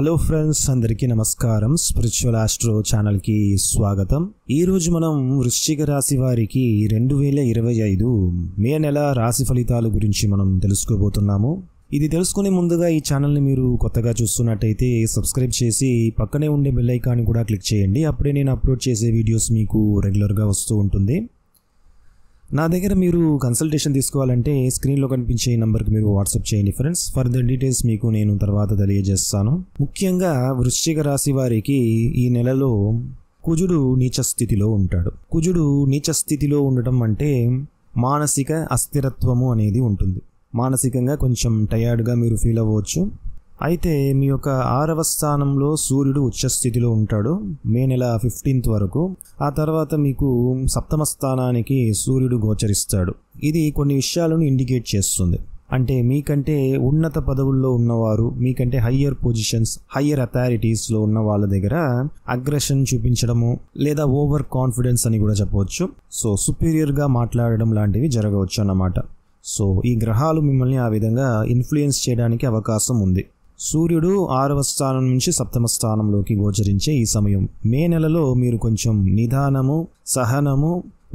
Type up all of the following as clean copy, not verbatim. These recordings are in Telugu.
హలో ఫ్రెండ్స్, అందరికీ నమస్కారం. స్పిరిచువల్ ఆస్ట్రో ఛానల్కి స్వాగతం. ఈరోజు మనం వృశ్చిక రాశి వారికి 2025 మే నెల రాశి ఫలితాల గురించి మనం తెలుసుకోబోతున్నాము. ఇది తెలుసుకునే ముందుగా ఈ ఛానల్ని మీరు కొత్తగా చూస్తున్నట్టయితే సబ్స్క్రైబ్ చేసి పక్కనే ఉండే బెల్ ఐకాన్ కూడా క్లిక్ చేయండి. అప్పుడే నేను అప్లోడ్ చేసే వీడియోస్ మీకు రెగ్యులర్గా వస్తూ ఉంటుంది. నా దగ్గర మీరు కన్సల్టేషన్ తీసుకోవాలంటే స్క్రీన్లో కనిపించే నంబర్కి మీరు వాట్సాప్ చేయండి ఫ్రెండ్స్. ఫర్దర్ డీటెయిల్స్ మీకు నేను తర్వాత తెలియజేస్తాను. ముఖ్యంగా వృశ్చిక రాశి వారికి ఈ నెలలో కుజుడు నీచ స్థితిలో ఉంటాడు. కుజుడు నీచ స్థితిలో ఉండటం అంటే మానసిక అస్థిరత్వము అనేది ఉంటుంది. మానసికంగా కొంచెం టయర్డ్గా మీరు ఫీల్ అవ్వచ్చు. అయితే మీ యొక్క 6వ స్థానంలో సూర్యుడు ఉచ్చస్థితిలో ఉంటాడు మే నెల 15th వరకు. ఆ తర్వాత మీకు 7వ స్థానానికి సూర్యుడు గోచరిస్తాడు. ఇది కొన్ని విషయాలను ఇండికేట్ చేస్తుంది. అంటే మీకంటే ఉన్నత పదవుల్లో ఉన్నవారు, మీకంటే హయ్యర్ పొజిషన్స్, హయ్యర్ అథారిటీస్లో ఉన్న వాళ్ళ దగ్గర అగ్రెషన్ చూపించడము లేదా ఓవర్ కాన్ఫిడెన్స్ అని కూడా చెప్పవచ్చు. సో సుపీరియర్గా మాట్లాడడం లాంటివి జరగవచ్చు అన్నమాట. సో ఈ గ్రహాలు మిమ్మల్ని ఆ విధంగా ఇన్ఫ్లుయెన్స్ చేయడానికి అవకాశం ఉంది. సూర్యుడు 6వ స్థానం నుంచి 7వ స్థానంలోకి గోచరించే ఈ సమయం మే నెలలో మీరు కొంచెం నిదానము, సహనము,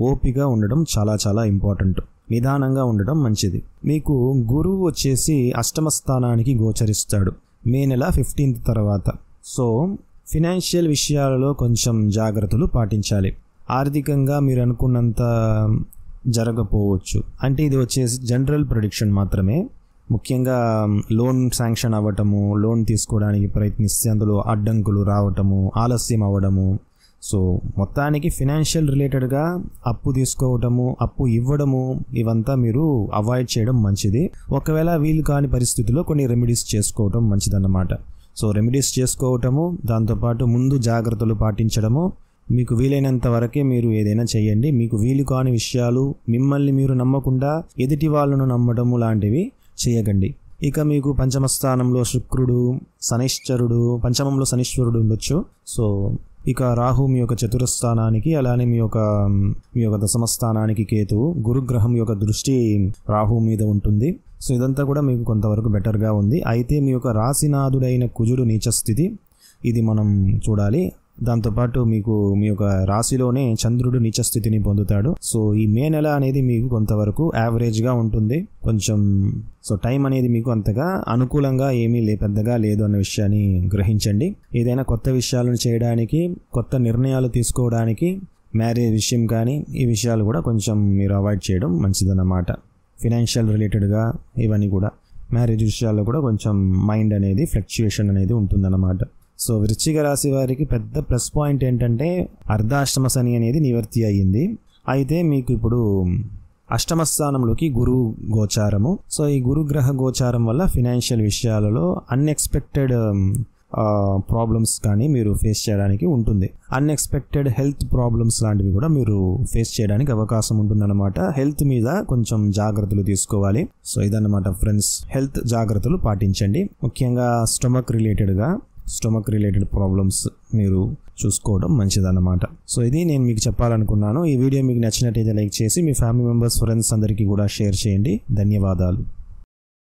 ఓపిక ఉండడం చాలా ఇంపార్టెంట్. నిదానంగా ఉండడం మంచిది. మీకు గురువు వచ్చేసి 8వ స్థానానికి గోచరిస్తాడు మే నెల 15th తర్వాత. సో ఫినాన్షియల్ విషయాలలో కొంచెం జాగ్రత్తలు పాటించాలి. ఆర్థికంగా మీరు అనుకున్నంత జరగకపోవచ్చు. అంటే ఇది వచ్చేసి జనరల్ ప్రెడిక్షన్ మాత్రమే. ముఖ్యంగా లోన్ శాంక్షన్ అవ్వటము, లోన్ తీసుకోవడానికి ప్రయత్నిస్తే అందులో అడ్డంకులు రావటము, ఆలస్యం అవ్వడము. సో మొత్తానికి ఫినాన్షియల్ రిలేటెడ్గా అప్పు తీసుకోవటము, అప్పు ఇవ్వడము, ఇవంతా మీరు అవాయిడ్ చేయడం మంచిది. ఒకవేళ వీలు కాని పరిస్థితుల్లో కొన్ని రెమెడీస్ చేసుకోవటం మంచిదన్నమాట. సో రెమెడీస్ చేసుకోవటము, దాంతోపాటు ముందు జాగ్రత్తలు పాటించడము, మీకు వీలైనంత వరకే మీరు ఏదైనా చేయండి. మీకు వీలు కాని విషయాలు, మిమ్మల్ని మీరు నమ్మకుండా ఎదుటి వాళ్ళను నమ్మడము లాంటివి చేయకండి. ఇక మీకు 5వ స్థానంలో శుక్రుడు, శనైశ్చరుడు, 5మంలో శనీశ్వరుడు ఉండొచ్చు. సో ఇక రాహు మీ యొక్క 4వ స్థానానికి, అలానే మీ యొక్క 10వ స్థానానికి కేతువు, గురుగ్రహం యొక్క దృష్టి రాహు మీద ఉంటుంది. సో ఇదంతా కూడా మీకు కొంతవరకు బెటర్గా ఉంది. అయితే మీ యొక్క రాశినాథుడైన కుజుడు నీచ స్థితి, ఇది మనం చూడాలి. దాంతోపాటు మీకు మీ యొక్క రాశిలోనే చంద్రుడు నీచ స్థితిని పొందుతాడు. సో ఈ మే నెల అనేది మీకు కొంతవరకు యావరేజ్గా ఉంటుంది. కొంచెం సో టైం అనేది మీకు అంతగా అనుకూలంగా ఏమీ పెద్దగా లేదు అన్న విషయాన్ని గ్రహించండి. ఏదైనా కొత్త విషయాలను చేయడానికి, కొత్త నిర్ణయాలు తీసుకోవడానికి, మ్యారేజ్ విషయం కానీ ఈ విషయాలు కూడా కొంచెం మీరు అవాయిడ్ చేయడం మంచిదన్నమాట. ఫినాన్షియల్ రిలేటెడ్గా ఇవన్నీ కూడా, మ్యారేజ్ విషయాల్లో కూడా కొంచెం మైండ్ అనేది ఫ్లక్చుయేషన్ అనేది ఉంటుందన్నమాట. సో వృశ్చిక రాశి వారికి పెద్ద ప్లస్ పాయింట్ ఏంటంటే అర్ధాష్టమ శని అనేది నివర్తి అయ్యింది. అయితే మీకు ఇప్పుడు 8వ స్థానంలోకి గురు గోచారము. సో ఈ గురుగ్రహ గోచారం వల్ల ఫినాన్షియల్ విషయాలలో అన్ఎక్స్పెక్టెడ్ ప్రాబ్లమ్స్ కానీ మీరు ఫేస్ చేయడానికి ఉంటుంది. అన్ఎక్స్పెక్టెడ్ హెల్త్ ప్రాబ్లమ్స్ లాంటివి కూడా మీరు ఫేస్ చేయడానికి అవకాశం ఉంటుందన్నమాట. హెల్త్ మీద కొంచెం జాగ్రత్తలు తీసుకోవాలి. సో ఇదన్నమాట ఫ్రెండ్స్, హెల్త్ జాగ్రత్తలు పాటించండి. ముఖ్యంగా స్టమక్ రిలేటెడ్ ప్రాబ్లమ్స్ మీరు చూసుకోవడం మంచిదన్నమాట. సో ఇది నేను మీకు చెప్పాలనుకున్నాను. ఈ వీడియో మీకు నచ్చినట్టయితే లైక్ చేసి మీ ఫ్యామిలీ మెంబర్స్, ఫ్రెండ్స్ అందరికీ కూడా షేర్ చేయండి. ధన్యవాదాలు.